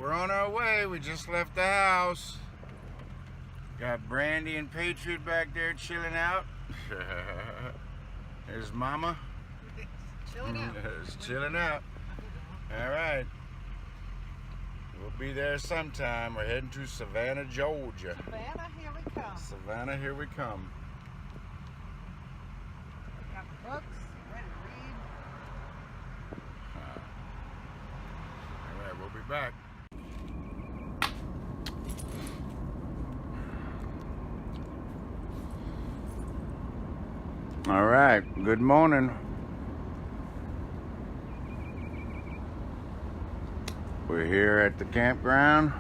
We're on our way. We just left the house. Got Brandy and Patriot back there chilling out. There's Mama. Chilling out. It's chilling out. All right. We'll be there sometime. We're heading to Savannah, Georgia. Savannah, here we come. Savannah, here we come. Got the books, ready to read. All right, we'll be back. All right, good morning. We're here at the campground,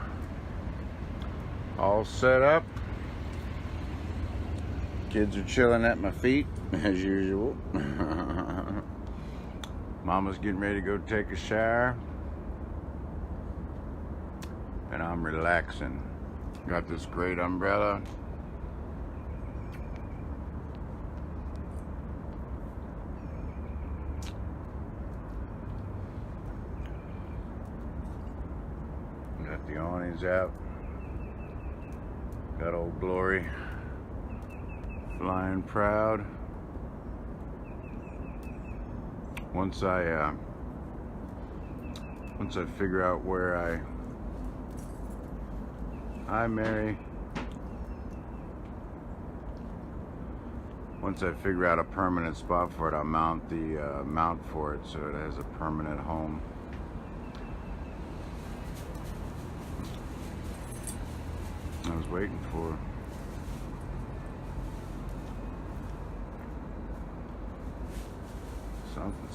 all set up. Kids are chilling at my feet, as usual. Mama's getting ready to go take a shower. And I'm relaxing. Got this great umbrella. Got the awnings out. Got Old Glory flying proud. Once I figure out where Hi Mary. Once I figure out a permanent spot for it, I'll mount the mount for it so it has a permanent home. I was waiting for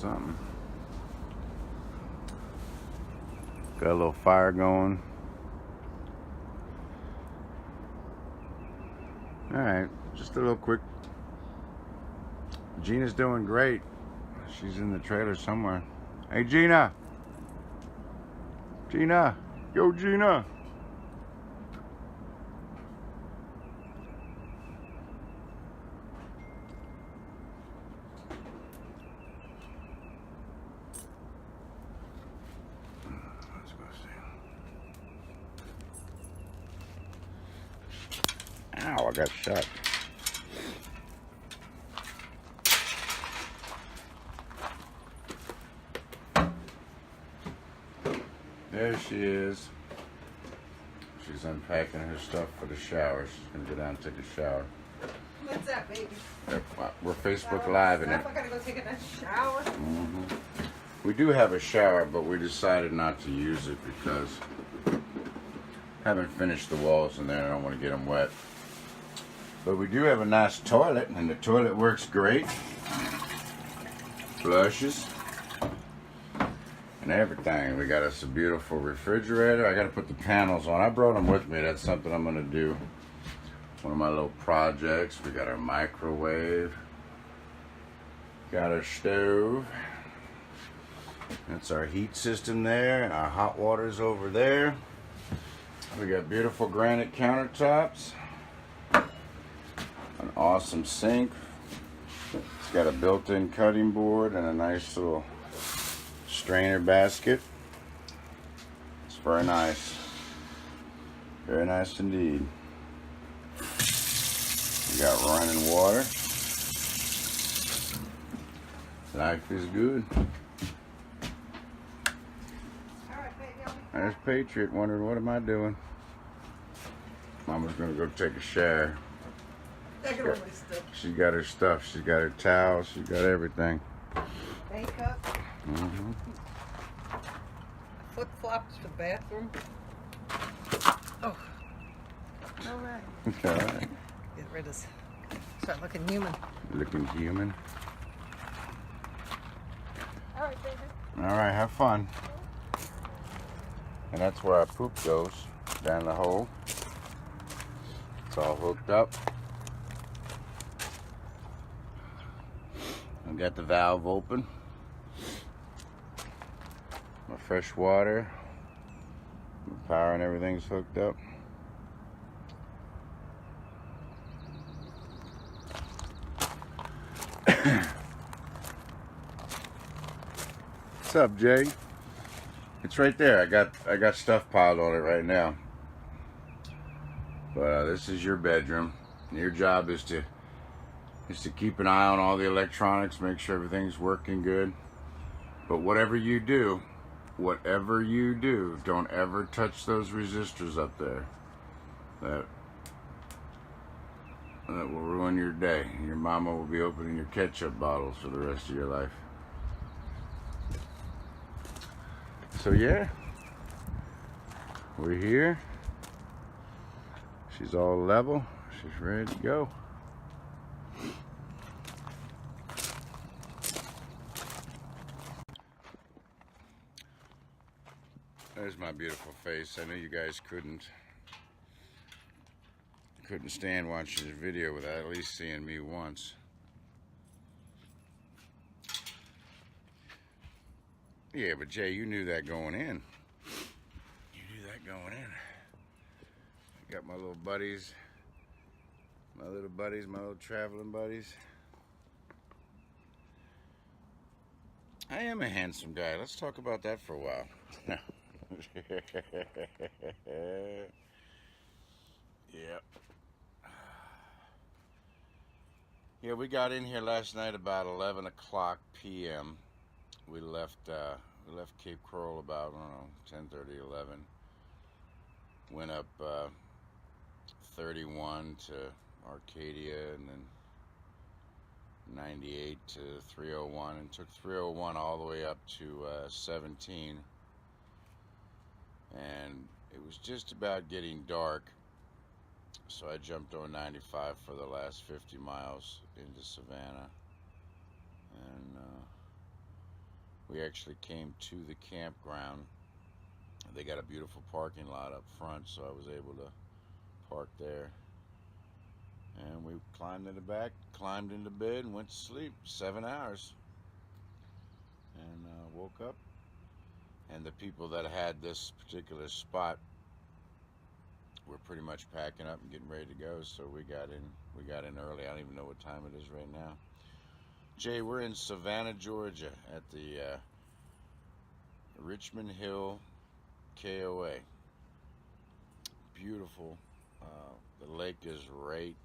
something. Got a little fire going. Alright, just a little quick. Gina's doing great. She's in the trailer somewhere. Hey Gina! Gina! Yo Gina! Let's go see. Ow, I got shot. There she is. She's unpacking her stuff for the shower. She's gonna go down and take a shower. What's that, baby? We're Facebook Live in it. I gotta go take a shower. We do have a shower, but we decided not to use it because I haven't finished the walls in there and I don't want to get them wet. But we do have a nice toilet, and the toilet works great. Flushes. And everything. We got us a beautiful refrigerator. I got to put the panels on. I brought them with me. That's something I'm going to do. One of my little projects. We got our microwave. Got our stove. That's our heat system there. And our hot water's over there. We got beautiful granite countertops. An awesome sink. It's got a built-in cutting board and a nice little strainer basket. It's very nice. Very nice indeed. We got running water. Life is good. There's Patriot wondering, what am I doing? Mama's gonna go take a shower. She got her stuff. She got her towels. She got everything. Makeup. Flip flops for the bathroom. Oh. All right. All right. Get rid of. Start looking human. Looking human. All right, baby. All right, have fun. And that's where our poop goes, down the hole. It's all hooked up. I've got the valve open. My fresh water, my power and everything's hooked up. What's up, Jay? It's right there. I got stuff piled on it right now. But this is your bedroom. Your job is to keep an eye on all the electronics, make sure everything's working good. But whatever you do, don't ever touch those resistors up there. That will ruin your day. Your mama will be opening your ketchup bottles for the rest of your life. So yeah, we're here. She's all level. She's ready to go. There's my beautiful face. I know you guys couldn't stand watching this video without at least seeing me once. Yeah, but Jay, you knew that going in. You knew that going in. I got my little buddies, my little traveling buddies. I am a handsome guy. Let's talk about that for a while. Yep. Yeah, we got in here last night about 11 o'clock p.m. We left Cape Coral about, I don't know, 10:30, 11. Went up 31 to Arcadia, and then 98 to 301, and took 301 all the way up to 17. And it was just about getting dark, so I jumped on 95 for the last 50 miles into Savannah. And we actually came to the campground. They got a beautiful parking lot up front, so I was able to park there. And we climbed in the back, climbed into bed, and went to sleep 7 hours. And woke up. And the people that had this particular spot were pretty much packing up and getting ready to go, so we got in early. I don't even know what time it is right now. Jay, we're in Savannah, Georgia at the Richmond Hill KOA. Beautiful. The lake is right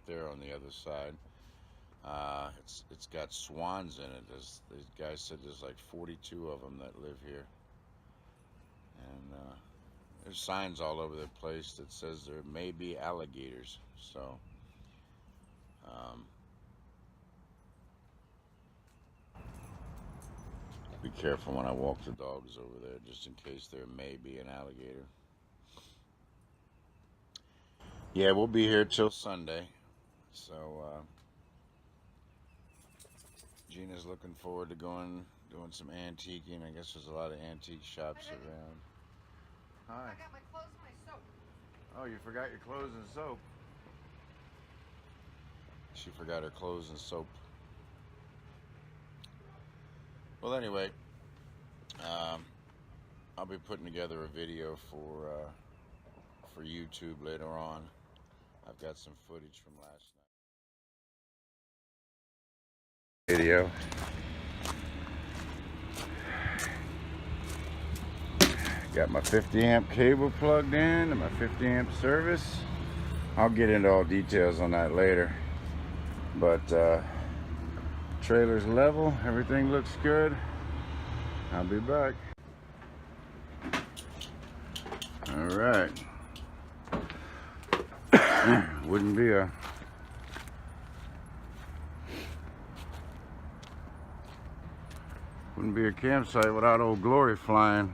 there on the other side. It's got swans in it. These guys said there's like 42 of them that live here. And there's signs all over the place that says there may be alligators. So be careful when I walk the dogs over there, just in case there may be an alligator. Yeah, we'll be here till Sunday. So Gina's looking forward to doing some antiquing. I guess there's a lot of antique shops around. Hi. I got my clothes and my soap. Oh, you forgot your clothes and soap. She forgot her clothes and soap. Well, anyway, I'll be putting together a video for YouTube later on. I've got some footage from last night. Video. Got my 50 amp cable plugged in and my 50 amp service. I'll get into all details on that later. But trailer's level, everything looks good. I'll be back. All right. Wouldn't be a campsite without Old Glory flying.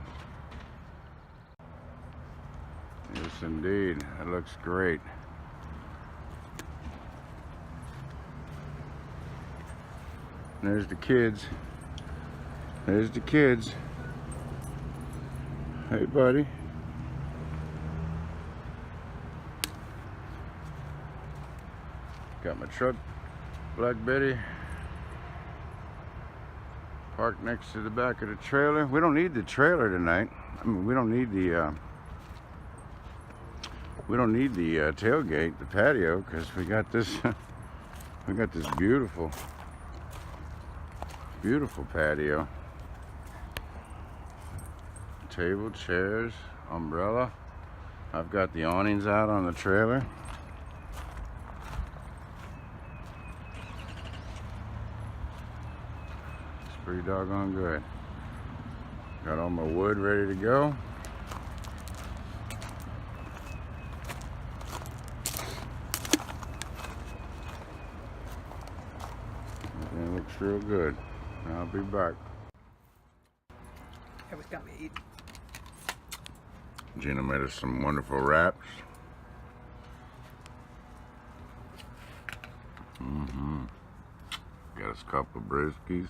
Yes, indeed. That looks great. There's the kids. There's the kids. Hey, buddy. Got my truck, Black Betty, parked next to the back of the trailer. We don't need the trailer tonight. I mean, we don't need the tailgate, the patio, because we got this beautiful patio. table, chairs, umbrella. I've got the awnings out on the trailer. It's pretty doggone good. Got all my wood ready to go. It looks real good. I'll be back. It was got me eating. Gina made us some wonderful wraps. Got us a couple of briskies.